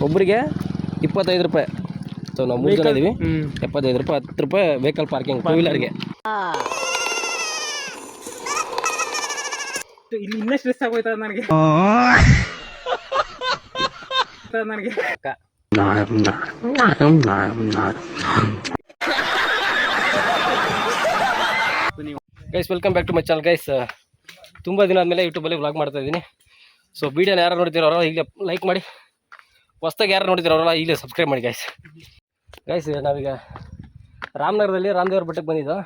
ಒಬ್ಬರಿಗೆ 25 ರೂಪಾಯಿ. ಸೊ ನಾವು 3 ಜನ ಇದ್ದೀವಿ. 75 ರೂಪಾಯಿ, 10 ರೂಪಾಯಿ ವೆಹಿಕಲ್ ಪಾರ್ಕಿಂಗ್ ಟೂ ವೀಲರ್ಗೆ. ಇಲ್ಲಿ ಇನ್ನೂ ಸ್ಟ್ರೆಸ್ ಆಗೋಯ್ತದ ನನಗೆ. Guys welcome back to my channel guys. ತುಂಬ ದಿನ ಆದಮೇಲೆ ಯೂಟ್ಯೂಬಲ್ಲಿ ವ್ಲಾಗ್ ಮಾಡ್ತಾ ಇದ್ದೀನಿ. ಸೊ ವೀಡಿಯೋನ ಯಾರು ನೋಡ್ತಿರೋರೋ ಈಗಲೇ ಲೈಕ್ ಮಾಡಿ, ಹೊಸ್ದಾಗಿ ಯಾರು ನೋಡ್ತಿರೋರಲ್ಲ ಈಗಲೇ ಸಬ್ಸ್ಕ್ರೈಬ್ ಮಾಡಿ ಗೈಸ್. ಗೈಸ್ ನಾವೀಗ ರಾಮನಗರದಲ್ಲಿ ರಾಮದೇವ್ರ ಬೆಟ್ಟಕ್ಕೆ ಬಂದಿದ್ದು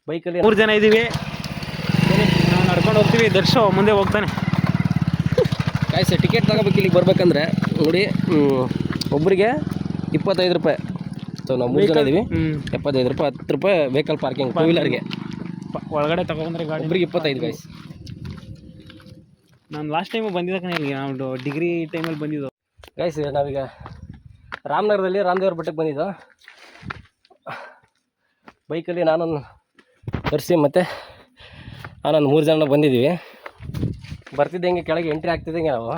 ಬೈಕಲ್ಲಿ. 3 ಜನ ಇದ್ದೀವಿ, ನಾವು ನಡ್ಕೊಂಡು ಹೋಗ್ತೀವಿ. ದರ್ಶೋ ಮುಂದೆ ಹೋಗ್ತಾನೆ. ಗೈಸ್ ಟಿಕೆಟ್ ತಗೋಬೇಕು ಇಲ್ಲಿಗೆ ಬರ್ಬೇಕಂದ್ರೆ ನೋಡಿ, ಒಬ್ಬರಿಗೆ 25 ರೂಪಾಯಿ. ಸೊ ನಾವು 3 ಜನ ಇದ್ದೀವಿ. 75 ರೂಪಾಯಿ, 10 ರೂಪಾಯಿ ವೆಹಿಕಲ್ ಪಾರ್ಕಿಂಗ್ ಟೂ ವೀಲರ್ಗೆ. ಒಳಗಡೆ ತಗೊಂಡ್ರೆ ಗಾಡಿ ಒಬ್ರಿಗೆ 25 ಗೈಸ್. ನಾನು ಲಾಸ್ಟ್ ಟೈಮು ಬಂದಿದ್ದಕ್ಕೆ ಇಲ್ಲಿಗೆ, ನಾವು ಡಿಗ್ರಿ ಟೈಮಲ್ಲಿ ಬಂದಿದ್ದು ಗೈಸ್. ನಾವೀಗ ರಾಮನಗರದಲ್ಲಿ ರಾಮದೇವ್ರ ಬೆಟ್ಟಕ್ಕೆ ಬಂದಿದ್ದು ಬೈಕಲ್ಲಿ. ನಾನು ತರಿಸಿ ಮತ್ತು ನಾನು 3 ಜನ ಬಂದಿದ್ದೀವಿ. ಬರ್ತಿದ್ದಂಗೆ ಕೆಳಗೆ ಎಂಟ್ರಿ ಆಗ್ತಿದ್ದಂಗೆ ನಾವು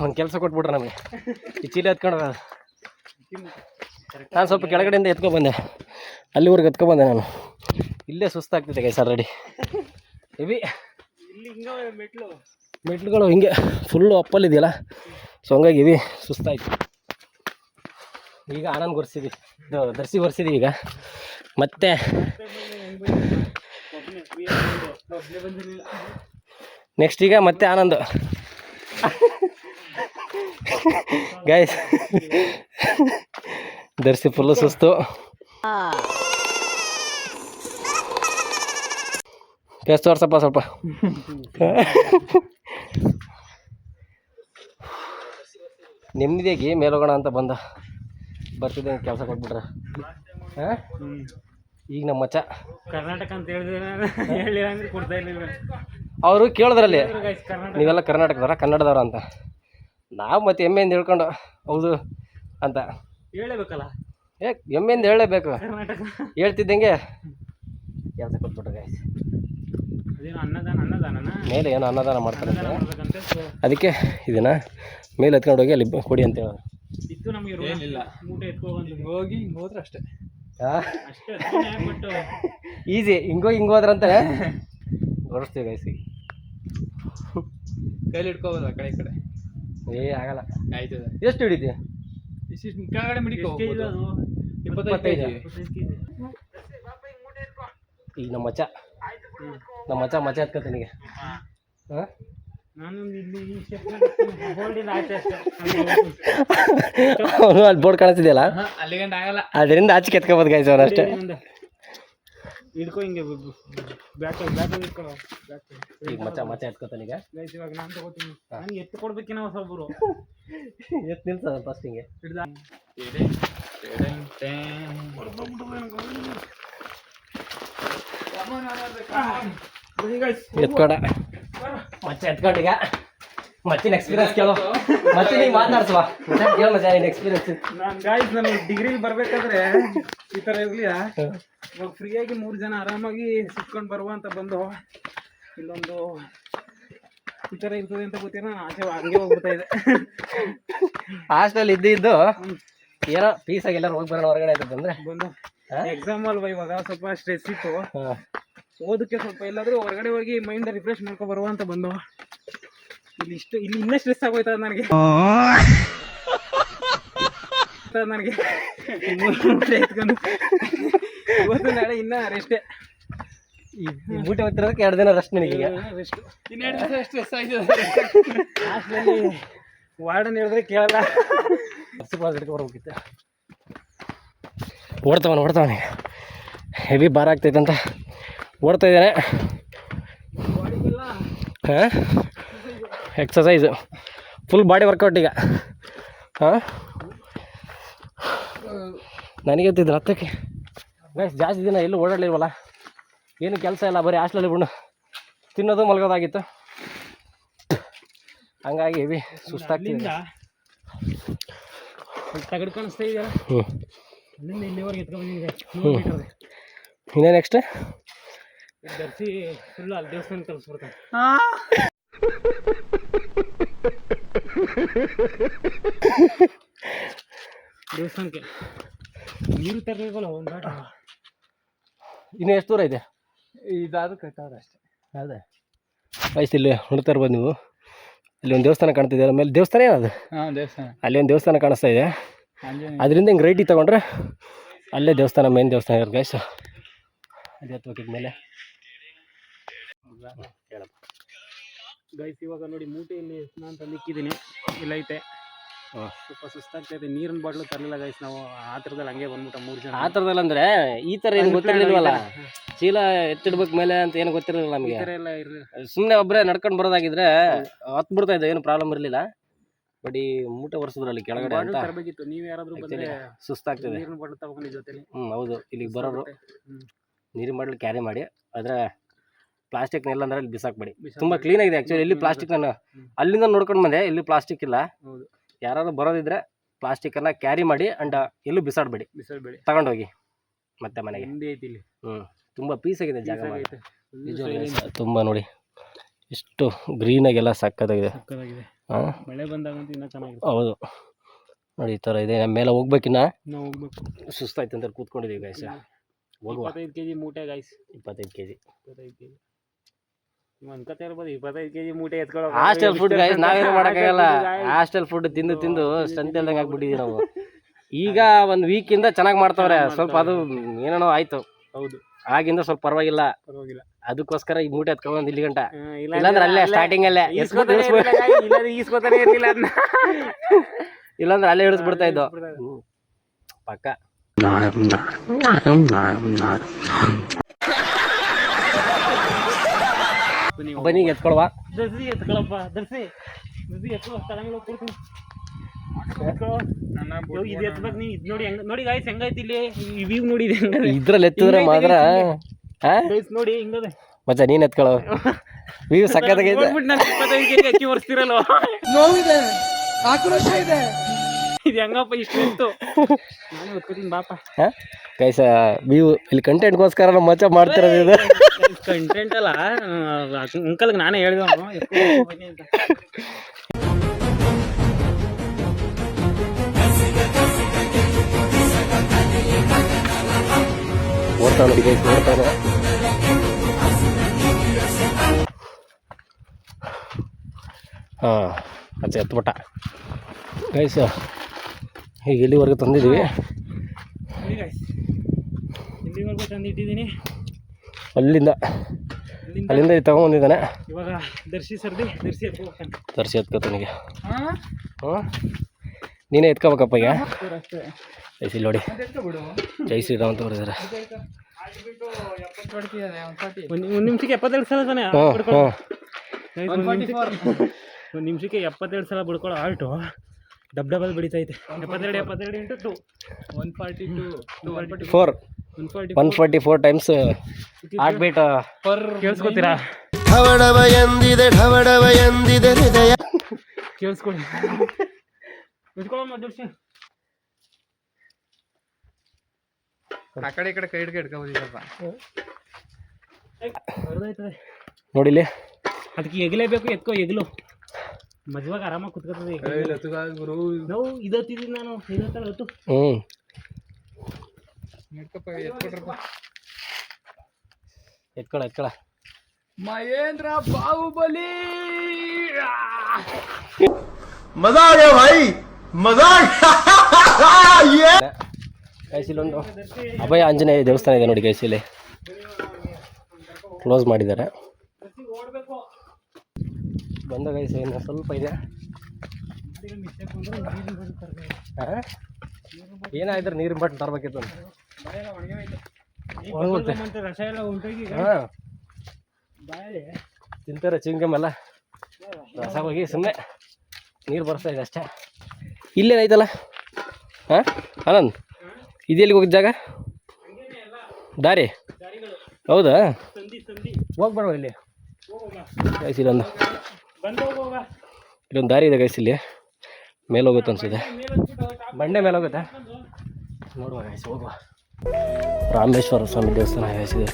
ಒಂದು ಕೆಲಸ ಕೊಟ್ಬಿಟ್ರೆ ನಮಗೆ. ಈ ಚೀಲ ಎತ್ಕೊಂಡು ನಾನು ಸ್ವಲ್ಪ ಕೆಳಗಡೆಯಿಂದ ಎತ್ಕೊಬಂದೆ, ಅಲ್ಲಿವರೆಗೆ ಎತ್ಕೊಬಂದೆ ನಾನು. ಇಲ್ಲೇ ಸುಸ್ತಾಗ್ತಿದೆ ಗೈಸ್ ಆಲ್ರೆಡಿ. ಹೆವಿ ಮೆಟ್ಲುಗಳು ಹಿಂಗೆ ಫುಲ್ಲು ಅಪ್ಪಲ್ಲಿದೆಯಲ್ಲ, ಸೊ ಹಂಗಾಗಿ ಹೆವಿ ಸುಸ್ತಾಯ್ತು. ಈಗ ಆನಂದ್ ಒರೆಸಿದ್ವಿ, ದರ್ಸಿ ಒರೆಸಿದ್ವಿ. ಈಗ ಮತ್ತೆ ನೆಕ್ಸ್ಟ್ ಈಗ ಮತ್ತೆ ಆನಂದ್ ಗೈಸ್. ದರ್ಸಿ ಫುಲ್ಲು ಸುಸ್ತು. ಎಷ್ಟು ತೋರ್ಸಪ್ಪ ಸ್ವಲ್ಪ. ನೆಮ್ಮದಿಯಾಗಿ ಮೇಲೋಗೋಣ ಅಂತ ಬರ್ತಿದ್ದೆ, ಕೆಲಸ ಕೊಟ್ಬಿಟ್ರೆ. ಈಗ ನಮ್ಮ ಮಚ್ಚ ಕರ್ನಾಟಕ ಅಂತ ಹೇಳಿದ್ರೆ ಅಂದ್ರೆ ಕೊಡ್ತಾ ಇರಲಿಲ್ಲ. ಅವರು ಕೇಳಿದ್ರಲ್ಲಿ ನೀವೆಲ್ಲ ಕರ್ನಾಟಕದವ್ರ, ಕನ್ನಡದವ್ರ ಅಂತ. ನಾವು ಮತ್ತೆ ಹೆಮ್ಮೆಯಿಂದ ಹೇಳ್ಕೊಂಡು ಹೌದು ಅಂತ ಹೇಳಬೇಕಲ್ಲ. ಹೆಮ್ಮೆಯಿಂದ ಹೇಳಲೇಬೇಕು. ಕರ್ನಾಟಕ ಹೇಳ್ತಿದ್ದಂಗೆ ಕೆಲಸ ಕೊಟ್ಬಿಟ್ರೆ ಗೈಸ್. ಮೇಲೆ ಏನೋ ಅನ್ನದಾನ ಮಾಡ್ತಾರೆ, ಅದಕ್ಕೆ ಇದನ್ನ ಮೇಲೆ ಎತ್ಕೊಂಡು ಹೋಗಿ ಅಲ್ಲಿ ಕೊಡಿ ಅಂತ ಹೇಳೋದು. ಇತ್ತು ನಮಗೆ ಏನಿಲ್ಲ, ಮೂಟೆ ಎತ್ಕೊಂಡು ಹೋಗಿ ಹೋದ್ರೆ ಅಷ್ಟೇ. ಈಸಿ ಹಿಂಗೋದ್ರಂತೆ ಹೊರಸ್ತೀವಿ ಗೈಸಿ. ಕೈಲಿ ಇಟ್ಕೋಬೋದ ಆ ಕಡೆ ಈ ಕಡೆ? ಆಗಲ್ಲ. ಆಯ್ತದ. ಎಷ್ಟು ಹಿಡಿತೀಯ? ಕೆಳಗಡೆ ಮಿಡಿಕೋ. 25. ಈಗ ನಮ್ಮ ಮಚ್ಚ ಎತ್ಕೊತಾನಿಗೆ. ಅವನು ಅಲ್ಲಿ ಬೋರ್ಡ್ ಕಾಣಿಸ್ತಿದೆಯಲ್ಲ, ಅಲ್ಲಿಗಂಟ ಆಗಲ್ಲ, ಅದರಿಂದ ಆಚೆ ಎತ್ಕೋಬೋದು ಗೈಸ್ ಅವ್ರು ಅಷ್ಟೇ. ಹಿಡ್ಕೊ ಹಿಂಗೆ ಬ್ಯಾಕ್ ಇಟ್ಕೊಳ್ಳೋ. ಈಗ ಮಚ್ಚ ಎತ್ಕೋತಾನೀಗ ಗೈಸ್. ಇವಾಗ ನಾನು ತಗೋತೀನಿ, ನನಗೆ ಎತ್ತು ಕೊಡ್ಬೇಕಿನ ಹೊಸೊಬ್ರು. ಎತ್ತು ನಿಲ್ಸದ ಫಸ್ಟ್ ಹಿಂಗೆ ಹಿಡ್ದ ಎತ್ಕೊಡ. ಮಚ್ಚ ಎತ್ಕೊಂಡೀಗ ಮಚ್ಚಿನ ಎಕ್ಸ್ಪೀರಿಯನ್ಸ್ ಕೇಳೋ. ಮತ್ತೆ ನೀವು ಮಾತಾಡ್ಸುವ ಕೇಳೋ ಮಚ್ಚ ನಿನ್ನ ಎಕ್ಸ್ಪೀರಿಯನ್ಸ್. ನಾನು ಡಿಗ್ರಿಲಿ ಬರ್ಬೇಕಾದ್ರೆ ಈ ಥರ ಇರಲಿಲ್ಲ. ಇವಾಗ ಫ್ರೀಯಾಗಿ 3 ಜನ ಆರಾಮಾಗಿ ಸಿಕ್ಕೊಂಡು ಬರುವ ಅಂತ ಬಂದು ಇಲ್ಲೊಂದು ಈ ಥರ ಇರ್ತದೆ ಅಂತ ಗೊತ್ತಿರ ನಾನು ಆಚೆ ಹಂಗೆ ಹೋಗ್ಬಿಡ್ತಾ ಇದೆ. ಹಾಸ್ಟೆಲ್ ಇದ್ದು ಏನೋ ಪೀಸಾಗಿ ಎಲ್ಲರೂ ಹೋಗಿ ಬರೋಣ ಹೊರಗಡೆ ಅಂತ ಬಂದು ಎಕ್ಸಾಮ್ ಅಲ್ವಾ ಇವಾಗ ಸ್ವಲ್ಪ ಸ್ಟ್ರೆಸ್ ಇತ್ತು. ಓದಕ್ಕೆ ಸ್ವಲ್ಪ ಎಲ್ಲಾದರೂ ಹೊರಗಡೆ ಹೋಗಿ ಮೈಂಡ್ ರಿಫ್ರೆಶ್ ಮಾಡ್ಕೊಂಡು ಬರುವ ಅಂತ ಬಂದು ಇಲ್ಲಿ ಇನ್ನೂ ಸ್ಟ್ರೆಸ್ ಆಗೋಯ್ತದ ನನಗೆ. ಎತ್ಕೊಂಡು ಇವತ್ತು ನಾಳೆ ಇನ್ನ ರೆಸ್ಟೇ. ಈ ಮೂಟೆ ಹೊತ್ತಿರೋದಕ್ಕೆ 2 ದಿನ ರೆಸ್ಟ್. ನನಗೆ ರೆಸ್ಟ್. 2 ದಿವಸ ಸ್ಟ್ರೆಸ್ ಆಯ್ತು. ಹಾಸ್ಟೆಲಲ್ಲಿ ವಾರ್ಡನ್ ಹೇಳಿದ್ರೆ ಕೇಳಲ್ಲ. ಬರ್ಬೇಕಿತ್ತು. ಓಡ್ತಾವನೆ ಹೆವಿ ಭಾರ ಆಗ್ತೈತೆ ಅಂತ ಓಡ್ತಾ ಇದ್ದಾನೆ. ಎಕ್ಸಸೈಸು ಫುಲ್ ಬಾಡಿ ವರ್ಕೌಟ್ ಈಗ. ನನಗೆ ಗೊತ್ತಿದ್ದು ಹತ್ತಕ್ಕೆ ಗೈಸ್. ಜಾಸ್ತಿ ದಿನ ಎಲ್ಲೂ ಓಡಾಡಲಿಲ್ವಲ್ಲ, ಏನು ಕೆಲಸ ಇಲ್ಲ, ಬರೀ ಹಾಸ್ಟೆಲಲ್ಲಿ ಬಿಡು ತಿನ್ನೋದು ಮಲಗೋದಾಗಿತ್ತು. ಹಂಗಾಗಿ ಹೆವಿ ಸುಸ್ತಾಗ್ತಿದೆ. ತಗಡು ಕಾಣಿಸ್ತಾ ಇದೆಯಲ್ಲ, ಇಲ್ಲಿವರೆಗೆ ಎತ್ಕೊಂಡ್ಬಂದಿದೆ. ಇನ್ನೇ ನೆಕ್ಸ್ಟ್ ದರ್ಸಿ ಫುಲ್ ಅಲ್ಲಿ ದೇವಸ್ಥಾನ ತರಿಸ್ಬಿಡ್ತಾನೆ. ದೇವಸ್ಥಾನಕ್ಕೆ ನೀರು ತರಬೇಕಲ್ಲ ಒಂದು ಘಾಟ. ಇನ್ನು ಎಷ್ಟು ದೂರ ಇದೆ? ಇದಾದ ಕಟ್ಟವ್ರೆ ಅಷ್ಟೇ. ಅದೇ ವಯಸ್ಸು ಇಲ್ಲಿ ನೋಡ್ತಾ ಇರ್ಬೋದು ನೀವು. ಅಲ್ಲಿ ಒಂದು ದೇವಸ್ಥಾನ ಕಾಣ್ತಿದೆ, ಆಮೇಲೆ ದೇವಸ್ಥಾನ ಏನದು? ಹಾಂ ದೇವಸ್ಥಾನ. ಅಲ್ಲಿ ಒಂದು ದೇವಸ್ಥಾನ ಕಾಣಿಸ್ತಾ ಇದೆ. ಅದರಿಂದ ಹಿಂಗೆ ರೈಟಿಗೆ ತಗೊಂಡ್ರೆ ಅಲ್ಲೇ ದೇವಸ್ಥಾನ, ಮೇನ್ ದೇವಸ್ಥಾನ ಇರೋದು ಗೈಸ್. ಅದೇ ಹತ್ಬೇಕಿದ ಮೇಲೆ ಗೈಸ್ ಇವಾಗ ನೋಡಿ ಮೂಟೆಯಲ್ಲಿ ನಾನು ತಂದಿಕ್ಕಿದ್ದೀನಿ, ಇಲ್ಲ ಐತೆ. ಸ್ವಲ್ಪ ಸುಸ್ತಾಗ್ತೈತೆ. ನೀರಿನ ಬಾಟ್ಲು ತರಲಿಲ್ಲ ಗೈಸ್ ನಾವು, ಆ ಥರದಲ್ಲಿ ಹಂಗೆ ಬಂದ್ಬಿಟ್ಟು 3 ಜನ. ಆ ಥರದಲ್ಲಿ ಅಂದರೆ ಈ ಥರ ಏನು ಗೊತ್ತಿರಲಿಲ್ವಲ್ಲ, ಚೀಲ ಎತ್ತಿಡ್ಬೇಕು ಮೇಲೆ ಅಂತ ಏನು ಗೊತ್ತಿರಲಿಲ್ಲ ನಮಗೆ. ಎಲ್ಲ ಇರಲಿಲ್ಲ, ಸುಮ್ಮನೆ ಒಬ್ಬರೇ ನಡ್ಕೊಂಡು ಬರೋದಾಗಿದ್ರೆ ಹತ್ಬಿಡ್ತಾ ಇದ್ದೆ, ಏನು ಪ್ರಾಬ್ಲಮ್ ಇರಲಿಲ್ಲ. ಬಟ್ ಈ ಮೂಟೆ ಒರೆಸಿದ್ರಲ್ಲಿ ಕೆಳಗಡೆ ಅಂತ ತರಬೇಕಿತ್ತು. ನೀವು ಯಾರಾದರೂ ಬಂದರೆ ಸುಸ್ತಾಗ್ತದೆ. ನೀರಿನ ಬಾಟ್ಲು ತಗೊಂಡು ಜೊತೆಲಿ. ಹೌದು, ಇಲ್ಲಿಗೆ ಬರೋರು ನೀರಿನ ಬಾಟ್ಲು ಕ್ಯಾರಿ ಮಾಡಿ. ಆದರೆ ಪ್ಲಾಸ್ಟಿಕ್ನ ಇಲ್ಲ ಅಂದ್ರೆ ಅಲ್ಲಿ ಬಿಸಾಕ್ಬೇಡಿ. ತುಂಬ ಕ್ಲೀನಾಗಿದೆ ಆ್ಯಕ್ಚುಲಿ. ಇಲ್ಲಿ ಪ್ಲಾಸ್ಟಿಕ್ ನಾನು ಅಲ್ಲಿಂದ ನೋಡ್ಕೊಂಡು ಬಂದೆ, ಇಲ್ಲಿ ಪ್ಲಾಸ್ಟಿಕ್ ಇಲ್ಲ. ಹೌದು, ಯಾರಾದ್ರು ಬರೋದಿದ್ರೆ ಪ್ಲಾಸ್ಟಿಕ್ಕನ್ನು ಕ್ಯಾರಿ ಮಾಡಿ ಅಂಡ್ ಎಲ್ಲೂ ಬಿಸಾಡಬೇಡಿ, ತಗೊಂಡೋಗಿ ಮತ್ತೆ ಮನೆಗೆ. ತುಂಬ ಪೀಸ್ ಆಗಿದೆ ಜಾಗ, ತುಂಬ ನೋಡಿ ಎಷ್ಟು ಗ್ರೀನಾಗೆಲ್ಲ ಸಕ್ಕತ್ತಾಗಿದೆ. ಹಾಂ, ಮಳೆ ಬಂದಾಗಂತೂ ಇನ್ನೂ ಚೆನ್ನಾಗಿದೆ. ಹೌದು ನೋಡಿ, ಈ ಥರ ಇದೆ. ನಮ್ಮ ಮೇಲೆ ಹೋಗ್ಬೇಕಿನ್ನ ನಾವು ಹೋಗ್ಬೇಕು, ಸುಸ್ತಾಯ್ತು ಅಂತ ಕೂತ್ಕೊಂಡಿದ್ದೀವಿ ಗೈಸ್. ಹೋಗುವ. 25 kg ಮೂಟೆ ಗೈಸ್, 25 kg. ನೀವು ಅನ್ಕೋತಾ ಇರ್ಬೋದು 25 kg ಮೂಟೆ ಎತ್ಕೊಳ್ಳೋ. ಹಾಸ್ಟೆಲ್ ಫುಡ್ ಗೈಸ್, ನಾವೇನು ಮಾಡೋಕ್ಕಾಗಲ್ಲ. ಹಾಸ್ಟೆಲ್ ಫುಡ್ ತಿಂದು ತಿಂದು ಸ್ಟಂಟ್ ಇಲ್ದಂಗೆ ಆಗ್ಬಿಟ್ಟಿದ್ದೀವಿ ನಾವು. ಈಗ ಒಂದು ವೀಕಿಂದ ಚೆನ್ನಾಗಿ ಮಾಡ್ತವ್ರೆ, ಸ್ವಲ್ಪ ಅದು ಏನೇನೋ ಆಯ್ತು. ಹೌದು, ಆಗಿಂದ ಸ್ವಲ್ಪ ಪರವಾಗಿಲ್ಲ. ಅದಕ್ಕೋಸ್ಕರ ಈ ಮೂಟೆ ಎತ್ಕೊಂಡು ಇಲ್ಲಿ ಗಂಟ, ಇಲ್ಲಾಂದ್ರೆ ಅಲ್ಲೇ ಸ್ಟಾರ್ಟಿಂಗ್ ಅಲ್ಲೇ ಇಲ್ಲಾಂದ್ರೆ ಅಲ್ಲೇ ಹಿಡಿಸ್ಬಿಡ್ತಾ ಇದ್ದು ಪಕ್ಕ. ಬನ್ನಿ ಎತ್ಕೊಳ್ವಾ. ನೋಡಿ ಗಾಯ್ಸ್ ಹೆಂಗೈತಿ ಇಲ್ಲಿ ವ್ಯೂ ನೋಡಿ. ಇದ್ರಲ್ಲಿ ಎತ್ತಿದ್ರೆ ಮಾತ್ರ ನೋಡಿ ಹಿಂಗದೆ ಮಚ್ಚ, ನೀನ್ ಎತ್ಕೊಳ್ಳೋ. ವ್ಯೂ ಸಕ್ಕತ್ತಾಗೈತೆ. 25 kg ಅಕ್ಕಿ ಒರೆಸ್ತಿರಲ್ಲ, ನೋವಿದೆ, ಆಕ್ರೋಶ ಇದೆ. ಇದು ಹೆಂಗಪ್ಪ ಇಷ್ಟು ಇತ್ತು? ನಾನು ಹೊತ್ಕೋತೀನಿ ಬಾಪ. ಗೈಸ್ ವ್ಯೂ ಇಲ್ಲಿ ಕಂಟೆಂಟ್ಗೋಸ್ಕರ ನಮ್ಮ ಮಚ್ಚ ಮಾಡ್ತಿರೋದು. ಇದು ಕಂಟೆಂಟ್ ಅಲ್ಲ, ಅಂಕಲ್ಗೆ ನಾನೇ ಹೇಳಿದ ಬನ್ನಿ ಅಂತ. ಓಡ್ತಾ ನೋಡಿ ಗೈಸ್, ಓಡ್ತಾನೆ. ಹಾಂ ಅಚ್ಚ ಎತ್ಬಿಟ್ಟ ಗೈಸ್. ಈಗ ಇಲ್ಲಿವರೆಗೂ ತಂದಿದ್ದೀವಿ, ಇಲ್ಲಿವರೆಗೂ ತಂದಿಟ್ಟಿದ್ದೀನಿ. ಅಲ್ಲಿಂದ ಇದು ತಗೊಂಬಂದಿದ್ದಾನೆ. ಇವಾಗ ದರ್ಶಿ ಎತ್ಕೋತಾನಿಗೆ. ಹಾಂ, ನೀನೇ ಎತ್ಕೋಬೇಕಪ್ಪ ಈಗ. ಗೈಸ್ ಇಲ್ಲಿ ನೋಡಿ, ಜೈ ಶ್ರೀರಾಮ್ ಅಂತ ಬರೆದಿದ್ದಾರೆ. ಒಂದು ನಿಮಿಷಕ್ಕೆ 72 ಸಲ ತಾನೆ. ಒಂದು ನಿಮಿಷಕ್ಕೆ 72 ಸಲ ಬಿಡ್ಕೊಳ್ಳೋ ಆಲ್ಟು ಡಬಲ್ ಬೆಳೀತೈತೆ. 72 into 2 144 ಟೈಮ್ಸ್ ಹಾರ್ಟ್ಬೀಟ್ ಕೇಳಿಸ್ಕೊತೀರಾ? ಕೇಳಿಸ್ಕೊಳ್ಳಿ. ಆ ಕಡೆ ಈ ಕಡೆ ಕೈ ಹಿಡ್ಕೊಬೋದಿಲ್ಲಪ್ಪ. ನೋಡಿಲಿ, ಅದಕ್ಕೆ ಎಗಲೇಬೇಕು. ಎತ್ಕೋ ಎಗ್ಲು, ಮಜವಾಗ ಆರಾಮಾಗಿ ಕುತ್ಕೋತದೆ. ನಾವು ಇದತ್ತಿದ್ದೀನಿ ನಾನು, ಇದತ್ತಲ್ಲ ಹೊತ್ತು. ಎತ್ಕೊಳ ಮಹೇಂದ್ರ ಬಾಹುಬಲಿ. ಮಜಾ ಆ ಗಯಾ ಭಾಯಿ, ಮಜಾ. ಗೈಸ್ ಇಲ್ಲೊಂದು ಅಭಯ ಆಂಜನೇಯ ದೇವಸ್ಥಾನ ಇದೆ ನೋಡಿ ಗೈಸ್. ಇಲ್ಲಿ ಕ್ಲೋಸ್ ಮಾಡಿದ್ದಾರೆ. ಬಂದ ಗೈಸ್, ಇನ್ನು ಸ್ವಲ್ಪ ಇದೆ. ಏನಾಯ್ತು, ನೀರಿನ ಬಾಟ್ಲು ತರಬೇಕಿತ್ತು ಅಂತ. ಹಾಂ, ತಿಂತಾರೆ ಚಿಂಗಮ್ ಎಲ್ಲ ರಸ ಹೋಗಿ ಸುಮ್ಮನೆ ನೀರು ಬರ್ತಾ ಇದೆ ಅಷ್ಟೇ. ಇಲ್ಲೇನೈತಲ್ಲ. ಹಾಂ ಆನಂದ್, ಇದೆಲ್ಲಿಗೆ ಹೋಗಿದ್ದ ಜಾಗ, ದಾರಿ? ಹೌದಾ, ಹೋಗ್ಬೇಡ ಇಲ್ಲಿ ಗೈಸ್. ಇಲ್ಲೊಂದು ದಾರಿ ಇದೆ ಗೈಸ್, ಇಲ್ಲಿ ಮೇಲೆ ಹೋಗುತ್ತೆ ಅನ್ಸಿದೆ, ಬಂಡೆ ಮೇಲೆ ಹೋಗುತ್ತೆ. ನೋಡುವ ಗೈಸ್, ಹೋಗುವ. ರಾಮೇಶ್ವರ ಸ್ವಾಮಿ ದೇವಸ್ಥಾನ ಗೈಸ್ ಇದೆ.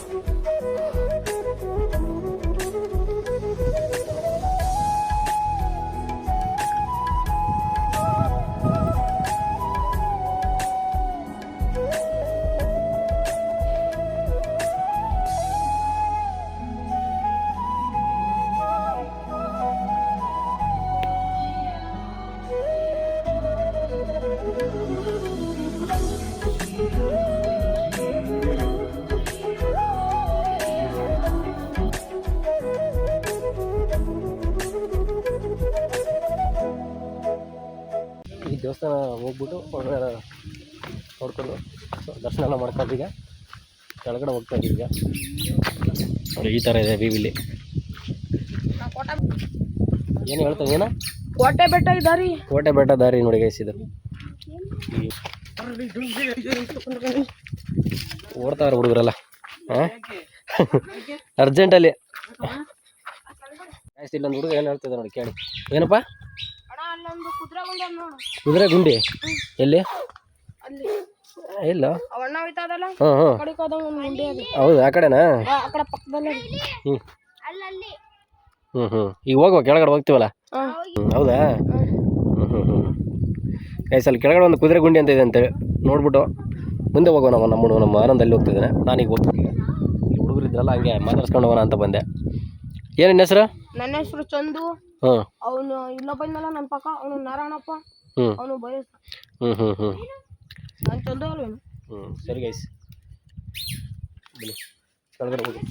ಈ ದೇವಸ್ಥಾನ ಹೋಗ್ಬಿಟ್ಟು ಹೊರಗಡೆ ನೋಡ್ಕೊಂಡು ದರ್ಶನ ಎಲ್ಲ ಮಾಡ್ಕೊಂಡು ಈಗ ಕೆಳಗಡೆ ಹೋಗ್ತಾ ಇದ್ದೀವಿ ಈಗ ನೋಡಿ ಈ ಥರ ಇದೆ ವಿವಿಲಿ ಏನು ಹೇಳ್ತಾ ಏನೋ ಕೋಟೆ ಬೆಟ್ಟ ಇದಾರಿ ಕೋಟೆ ಬೆಟ್ಟ ದಾರಿ ನೋಡಿ ಗೈಸ್ ಇದು ಓಡ್ತಾವ್ರೆ ಹುಡುಗರೆಲ್ಲ ಹಾಂ ಅರ್ಜೆಂಟಲ್ಲಿ ಗೈಸ್ ಇಲ್ಲೊಂದು ಹುಡುಗ ಏನು ಹೇಳ್ತಿದ್ದೆ ನೋಡಿ ಕೇಳಿ ಏನಪ್ಪ ಅಲ್ಲೊಂದು ಕುದುರೆ ಗುಂಡಿ ನೋಡು ಕುದುರೆ ಗುಂಡಿ ಎಲ್ಲಿ ಅಲ್ಲಿ ಇಲ್ಲ ಅವಣ್ಣ ಹೋಯ್ತದಲ್ಲ ಹಾಂ ಹಾಂ ಕಡೆಗೆ ಹೋದ ಒಂದು ಗುಂಡಿ ಅದು ಹೌದು ಆ ಕಡೆನಾ ಆ ಕಡೆ ಪಕ್ಕದಲ್ಲಿ ಹ್ಞೂ ಅಲ್ಲಿ ಹ್ಞೂ ಈಗ ಹೋಗುವ ಕೆಳಗಡೆ ಹೋಗ್ತೀವಲ್ಲ ಹೌದಾ ಗೈಸ್ ಅಲ್ಲಿ ಕೆಳಗಡೆ ಒಂದು ಕುದುರೆ ಗುಂಡಿ ಅಂತ ಇದೆ ಅಂತೇಳಿ ನೋಡ್ಬಿಟ್ಟು ಮುಂದೆ ಹೋಗೋಣ ನಮ್ಮ ಆನಂದಲ್ಲಿ ಹೋಗ್ತಿದ್ದಾನೆ ನಾನೀಗ ಹೋಗ್ತೀನಿ ಇಲ್ಲಿ ಹುಡುಗರು ಇದ್ರಲ್ಲ ಹಂಗೆ ಮಾತಾಡ್ಸ್ಕೊಂಡು ಹೋಗೋಣ ಅಂತ ಬಂದೆ ಏನು ನಿನ್ನ ಹೆಸರು ನನ್ನ ಹೆಸರು ಚಂದು ಹಾಂ ಅವನು ಇಲ್ಲ ಬಂದಲ್ಲ ನನ್ನ ಪಕ್ಕ ಅವನು ನಾರಾಯಣಪ್ಪ ಹ್ಞೂ ಅವನು ಬಯಸ್ ಹ್ಞೂ ನಾನು ಚಂದು ಅಲ್ವೇನು ಸರಿ ಗೈಸ್ ಬನ್ನಿ ಕೆಳಗಡೆ ಹೋಗಿ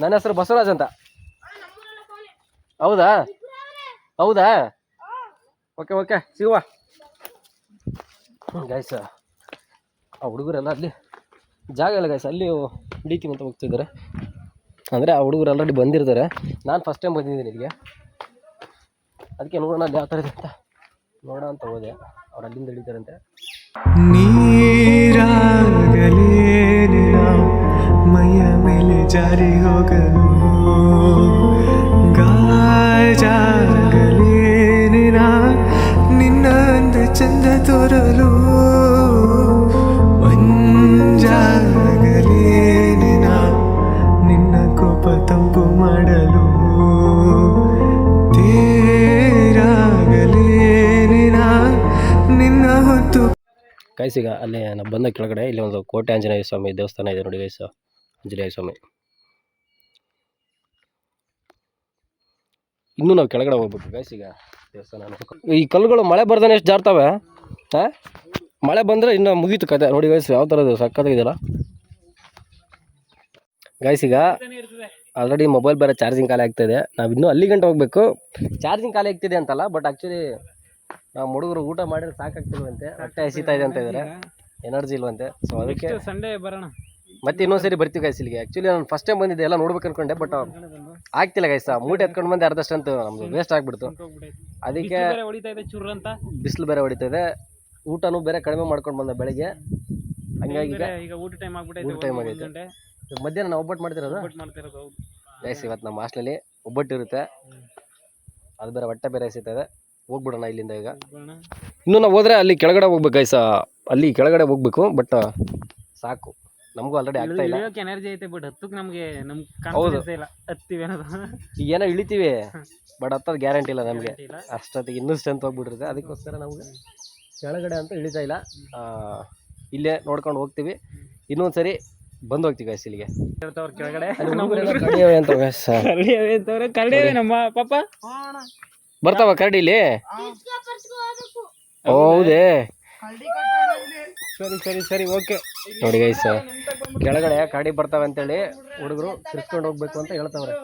ನನ್ನ ಹೆಸರು ಬಸವರಾಜ್ ಅಂತ ಹೌದಾ ಹೌದಾ ಓಕೆ ಸಿಗುವ ಗೈಸ್ ಆ ಹುಡುಗರೆಲ್ಲ ಅಲ್ಲಿ ಜಾಗ ಇಲ್ಲ ಗೈಸ್ ಅಲ್ಲಿ ಹಿಡಿತೀವಿ ಅಂತ ಹೋಗ್ತಿದ್ದಾರೆ ಅಂದರೆ ಆ ಹುಡುಗರು ಆಲ್ರೆಡಿ ಬಂದಿರ್ತಾರೆ ನಾನು ಫಸ್ಟ್ ಟೈಮ್ ಬಂದಿದ್ದೀನಿ ಇಲ್ಲಿಗೆ ಅದಕ್ಕೆ ನೋಡೋಣ ಅಲ್ಲಿ ಯಾವ ಥರ ಇದೆ ಅಂತ ನೋಡೋಣ ಅಂತ ಹೋದೆ ಅವ್ರು ಅಲ್ಲಿಂದ ಹಿಡಿತಾರಂತೆ ನೀರಾಗಲೇನಿನ ಮೈಯ ಮೇಲೆ ಜಾರಿ ಹೋಗಲು ಗಾಜಾಗಲೇನಿನ ನಿನ್ನ ಅಂದ ಚಂದ ತೋರಲು ಮಂಜಾಗಲೇನಿನ ನಿನ್ನ ಕೋಪ ತಂಪು ಮಾಡಲು ತೇರಾಗಲೇನಿನ ನಿನ್ನ ಹೊತ್ತು ಗೈಸ್ ಈಗ ಅಲ್ಲಿ ನಾವು ಬಂದ ಕೆಳಗಡೆ ಇಲ್ಲಿ ಒಂದು ಕೋಟೆ ಆಂಜನೇಯ ಸ್ವಾಮಿ ದೇವಸ್ಥಾನ ಇದೆ ನೋಡಿ ಗೈಸ್ ಆಂಜನೇಯ ಸ್ವಾಮಿ ಇನ್ನೂ ನಾವು ಕೆಳಗಡೆ ಹೋಗ್ಬೇಕು ಗೈಸ್ ಈಗ ದೇವಸ್ಥಾನ ಈ ಕಲ್ಲುಗಳು ಮಳೆ ಬರ್ದಾನೆ ಎಷ್ಟು ಜಾರ್ತವೆ ಹಾಂ ಮಳೆ ಬಂದರೆ ಇನ್ನು ಮುಗೀತು ಕತೆ ನೋಡಿ ಗೈಸ್ ಯಾವ ಥರ ಇದೆ ಸಕ್ಕತ್ತಾಗಿದೆಯಲ್ಲ ಗೈಸ್ ಈಗ ಆಲ್ರೆಡಿ ಮೊಬೈಲ್ ಬೇರೆ ಚಾರ್ಜಿಂಗ್ ಖಾಲಿ ಆಗ್ತಾಯಿದೆ ನಾವು ಇನ್ನೂ ಅಲ್ಲಿ ಗಂಟೆ ಹೋಗಬೇಕು ಚಾರ್ಜಿಂಗ್ ಖಾಲಿ ಆಗ್ತಿದೆ ಅಂತಲ್ಲ ಬಟ್ ಆ್ಯಕ್ಚುಲಿ ನಾವು ಹುಡುಗರು ಊಟ ಮಾಡಿದ್ರೆ ಸಾಕಾಗ್ತಿಲ್ವಂತೆ ಹೊಟ್ಟೆ ಹಸಿತಾ ಇದೆ ಅಂತ ಇದ್ದಾರೆ ಎನರ್ಜಿ ಇಲ್ವಂತೆ ಸೊ ಅದಕ್ಕೆ ಸಂಡೇ ಬರೋಣ ಮತ್ತೆ ಇನ್ನೊಂದ್ಸರಿ ಬರ್ತೀವಿ ಗೈಸ್ ಇಲ್ಲಿಗೆ ಆ್ಯಕ್ಚುಲಿ ನಾನು ಫಸ್ಟ್ ಟೈಮ್ ಬಂದಿದ್ದೆ ಎಲ್ಲ ನೋಡ್ಬೇಕು ಅನ್ಕೊಂಡೆ ಬಟ್ ಆಗ್ತಿಲ್ಲ ಗೈಸ್ ಮೂಟೆ ಎತ್ಕೊಂಡು ಬಂದು ಅರ್ಧಷ್ಟಂತೂ ನಮ್ದು ವೇಸ್ಟ್ ಆಗಿಬಿಡ್ತು ಅದಕ್ಕೆ ಹೊಡಿತಾ ಇದೆ ಚುರ್ ಅಂತ ಬಿಸಿಲು ಬೇರೆ ಹೊಡಿತಾ ಇದೆ ಊಟನೂ ಬೇರೆ ಕಡಿಮೆ ಮಾಡ್ಕೊಂಡು ಬಂದ ಬೆಳಗ್ಗೆ ಹಂಗಾಗಿ ಈಗ ಊಟ ಟೈಮ್ ಊಟ ಟೈಮ್ ಆಗೈತೆ ಮಧ್ಯಾಹ್ನ ನಾವು ಒಬ್ಬಟ್ಟು ಮಾಡ್ತಿರೋದು ಮಾಡ್ತಿರೋದು ಹೌದು ಗೈಸ್ ಇವತ್ತು ನಮ್ಮ ಹಾಸ್ಟೆಲಲ್ಲಿ ಒಬ್ಬಟ್ಟು ಇರುತ್ತೆ ಅದು ಬೇರೆ ಹೊಟ್ಟೆ ಬೇರೆ ಹಸಿತದೆ ಹೋಗ್ಬಿಡೋಣ ಇಲ್ಲಿಂದ ಈಗ ಇನ್ನೂ ನಾವು ಹೋದ್ರೆ ಅಲ್ಲಿ ಕೆಳಗಡೆ ಹೋಗ್ಬೇಕು ಗೈಸ್ ಅಲ್ಲಿ ಕೆಳಗಡೆ ಹೋಗ್ಬೇಕು ಬಟ್ ಸಾಕು ನಮಗೂ ಆಲ್ರೆಡಿ ಆಗ್ತಾ ಇಲ್ಲ ಎನರ್ಜಿ ಐತೆ ಬಟ್ ಹತ್ತಕ್ಕೆ ನಮಗೆ ನಮ್ ಹೌದು. ಕಾನ್ಫಿಡೆನ್ಸ್ ಇಲ್ಲ ಹತ್ತೀವಿ ಅನ್ನೋದು ಈಗ ಏನೋ ಇಳಿತೀವಿ ಬಟ್ ಹತ್ತೋದು ಗ್ಯಾರಂಟಿ ಇಲ್ಲ ನಮಗೆ ಅಷ್ಟೊತ್ತಿಗೆ ಇನ್ನೂ ಸ್ಟ್ರೆಂತ್ ಹೋಗ್ಬಿಟ್ಟಿರುತ್ತೆ ಅದಕ್ಕೋಸ್ಕರ ನಮಗೆ ಕೆಳಗಡೆ ಅಂತ ಇಳಿತಾ ಇಲ್ಲ ಇಲ್ಲೇ ನೋಡ್ಕೊಂಡು ಹೋಗ್ತೀವಿ ಇನ್ನೊಂದು ಸರಿ ಬಂದು ಹೋಗ್ತೀವಿ ಗೈಸ್ ಇಲ್ಲಿಗೆ ಕೆಳಗಡೆ ಕಡಿಯವೆ ಅಂತ guys. ಕರಡಿವೆ ನಮ್ಮ ಪಾಪ ಬರ್ತಾವ ಕರಡಿ ಇಲ್ಲಿ ಹೌದೇ ಸರಿ ಓಕೆ ನೋಡಿ ಗೈಸ್ ಕೆಳಗಡೆ ಕರಡಿ ಬರ್ತಾವೆ ಅಂತೇಳಿ ಹುಡುಗರು ತಿರ್ಸ್ಕೊಂಡು ಹೋಗ್ಬೇಕು ಅಂತ ಹೇಳ್ತಾವ್ರೆ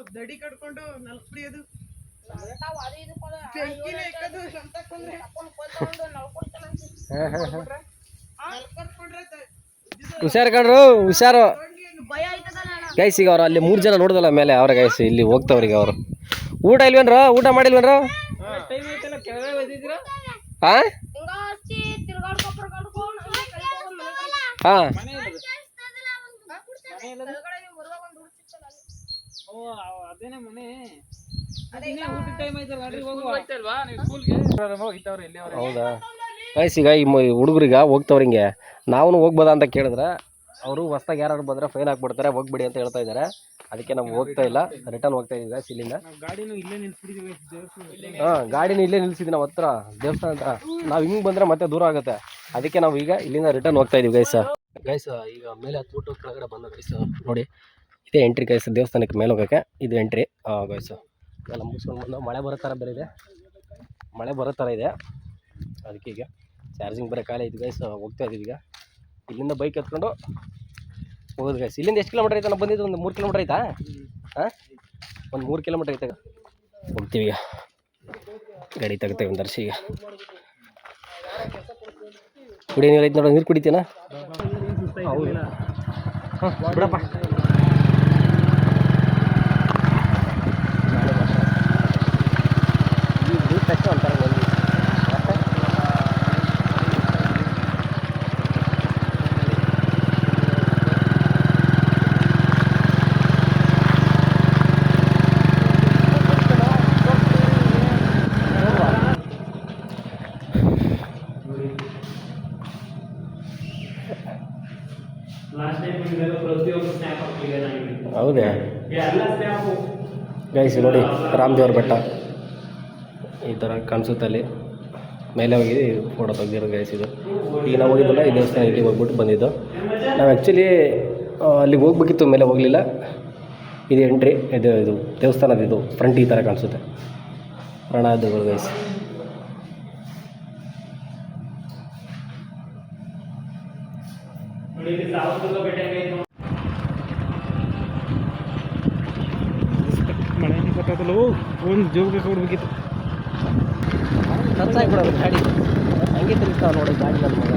ಹುಷಾರು ಕಣ್ರು ಹುಷಾರು ಗೈಸ್ ಈಗ ಅವ್ರು ಅಲ್ಲಿ 3 ಜನ ನೋಡ್ದಲ್ಲ ಮೇಲೆ ಅವ್ರ ಗೈಸ್ ಇಲ್ಲಿ ಹೋಗ್ತಾವ್ರಿಗೆ ಅವರು ಊಟ ಇಲ್ವೇನ್ರ ಊಟ ಮಾಡಿಲ್ವೇನ್ರ ಹಾ ಹಾ ಅದೇನೇ ಮನೆ ಹೌದಾ ಗೈಸ್ ಈಗ ಈ ಹುಡುಗರಿಗೆ ಹೋಗ್ತಾವ್ರ ಹಿಂಗೆ ನಾವು ಹೋಗ್ಬೋದಾ ಅಂತ ಕೇಳಿದ್ರೆ ಅವರು ಹೊಸ್ದಾಗಿ ಯಾರು ಬಂದ್ರೆ ಫೈನ್ ಹಾಕ್ಬಿಡ್ತಾರೆ ಹೋಗ್ಬಿಡಿ ಅಂತ ಹೇಳ್ತಾ ಇದ್ದಾರೆ ಅದಕ್ಕೆ ನಾವು ಹೋಗ್ತಾ ಇಲ್ಲ ರಿಟರ್ನ್ ಹೋಗ್ತಾ ಇದೀವಿ ಗೈಸ್ ಇಲ್ಲಿಂದ ಗಾಡಿನೂ ಇಲ್ಲೇ ನಿಲ್ಸಿದ್ವಿ ನಾವು ಹತ್ರ ದೇವಸ್ಥಾನ ಹತ್ರ ನಾವು ಹಿಂಗೆ ಬಂದ್ರೆ ಮತ್ತೆ ದೂರ ಆಗುತ್ತೆ ಅದಕ್ಕೆ ನಾವು ಈಗ ಇಲ್ಲಿಂದ ರಿಟರ್ನ್ ಹೋಗ್ತಾ ಇದೀವಿ ಗೈಸ್ ಈಗ ಮೇಲೆ ಹತ್ಬಿಟ್ಟು ಕೆಳಗಡೆ ಬಂದ ಗೈಸ್ ನೋಡಿ ಇದೇ ಎಂಟ್ರಿ ಗೈಸ್ ದೇವಸ್ಥಾನಕ್ಕೆ ಮೇಲೆ ಹೋಗೋಕ್ಕೆ ಇದು ಎಂಟ್ರಿ ಗೈಸ್ ಎಲ್ಲ ಮುಗಿಸ್ಕೊಂಡು ಬಂದು ಮಳೆ ಬರೋ ಥರ ಬೇರೆ ಇದೆ ಮಳೆ ಬರೋ ಥರ ಇದೆ ಅದಕ್ಕೆ ಈಗ ಚಾರ್ಜಿಂಗ್ ಬೇರೆ ಖಾಲಿ ಐತೆ ಗೈಸ್ ಹೋಗ್ತಾ ಇದೀವಿ ಈಗ ಇಲ್ಲಿಂದ ಬೈಕ್ ಎತ್ಕೊಂಡು ಹೋಗೋದು ಗೈಸ್ ಇಲ್ಲಿಂದ ಎಷ್ಟು ಕಿಲೋಮೀಟರ್ ಐತೆ ನಾವು ಬಂದಿದ್ದು ಒಂದು 3 ಕಿಲೋಮೀಟರ್ ಐತಾ ಹಾಂ ಒಂದು 3 ಕಿಲೋಮೀಟರ್ ಐತೆ ಹೋಗ್ತೀವಿ ಈಗ ಗಾಡಿ ತೆಗಿತೇವೆ ಒಂದು ಈಗ ಕುಡಿಯೋ ನೀರು ಐತೆ ನೋಡೋ, ನೀರು ಕುಡಿತೀನ? ಹಾಂ ಬಿಡಪ್ಪ. ಹೌದೇ ಗೈಸ್, ನೋಡಿ ರಾಮದೇವ್ರ ಬೆಟ್ಟ ಈ ಥರ ಕಾಣಿಸುತ್ತೆ. ಅಲ್ಲಿ ಮೇಲೆ ಹೋಗಿ ಫೋಟೋ ತೆಗ್ದಿರೋದು ಗೈಸ್. ಇದು ಈಗ ನಾವು ಹೋಗಿದ್ದಲ್ಲ, ಈ ದೇವಸ್ಥಾನ ಇಲ್ಲಿಗೆ ಹೋಗ್ಬಿಟ್ಟು ಬಂದಿದ್ದು. ನಾವು ಆ್ಯಕ್ಚುಲಿ ಅಲ್ಲಿಗೆ ಹೋಗ್ಬೇಕಿತ್ತು, ಮೇಲೆ ಹೋಗಲಿಲ್ಲ. ಇದು ಎಂಟ್ರಿ, ಇದು ದೇವಸ್ಥಾನದ ಇದು ಫ್ರಂಟ್ ಈ ಥರ ಕಾಣಿಸುತ್ತೆ. ರಣಹದ್ದುಗಳು ಗೈಸ್. ಮಳೆ ಗೊತ್ತಾಗಲ್ಲ, ಒಂದು ಜೋಗ ಕೊಡ್ಬೇಕಿತ್ತು. ಖರ್ಚಾಗಿಬಿಡೋದು ಗಾಡಿ ಹಂಗೆ ತಿರುಗ್ತಾವೆ ನೋಡಿ ಗಾಡಿ. ನನ್ನ ಮಗ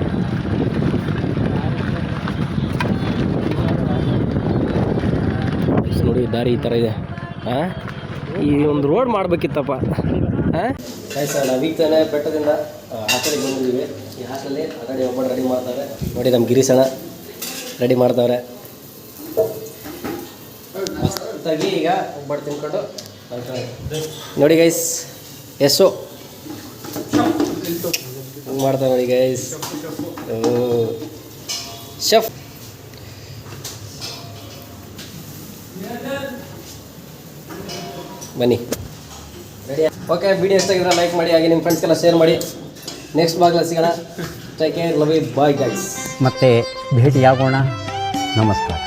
ನೋಡಿ, ದಾರಿ ಈ ಥರ ಇದೆ. ಹಾಂ, ಈ ಒಂದು ರೋಡ್ ಮಾಡಬೇಕಿತ್ತಪ್ಪ. ಹಾಂ ಸರ್, ನಾವೀಗ ತಾನೇ ಬೆಟ್ಟದಿಂದ ಹಾಸ್ಟೆಲಿಗೆ ಬಂದಿದ್ದೀವಿ. ಈ ಹಾಸ್ಟೆಲ್ಲಿ ಆಲ್ರೆಡಿ ಒಬ್ಬರು ರೆಡಿ ಮಾಡ್ತಾರೆ ನೋಡಿ. ನಮ್ಮ ಗಿರೀಶಣ್ಣ ರೆಡಿ ಮಾಡ್ತಾವ್ರೆ ಮಸ್ತಾಗಿ. ಈಗ ಒಬ್ಬಟ್ಟು ತಿನ್ಕೊಂಡು ನೋಡಿ ಗೈಸ್, ಎಸ್ಸು ಮಾಡ್ತಾರೆ ನೋಡಿ ಗೈಸ್. ಶೆಫ್ ಬನ್ನಿ, ರೆಡಿ. ಓಕೆ, ವಿಡಿಯೋ ಇಷ್ಟಾಗಿದ್ರೆ ಲೈಕ್ ಮಾಡಿ, ಹಾಗೆ ನಿಮ್ಮ ಫ್ರೆಂಡ್ಸ್ಗೆಲ್ಲ ಶೇರ್ ಮಾಡಿ. ನೆಕ್ಸ್ಟ್ ಬ್ಲಾಗ್ನಲ್ಲಿ ಸಿಗೋಣ. Take care, love you, bye guys. ಮತ್ತೆ ಭೇಟಿಯಾಗೋಣ. ನಮಸ್ಕಾರ.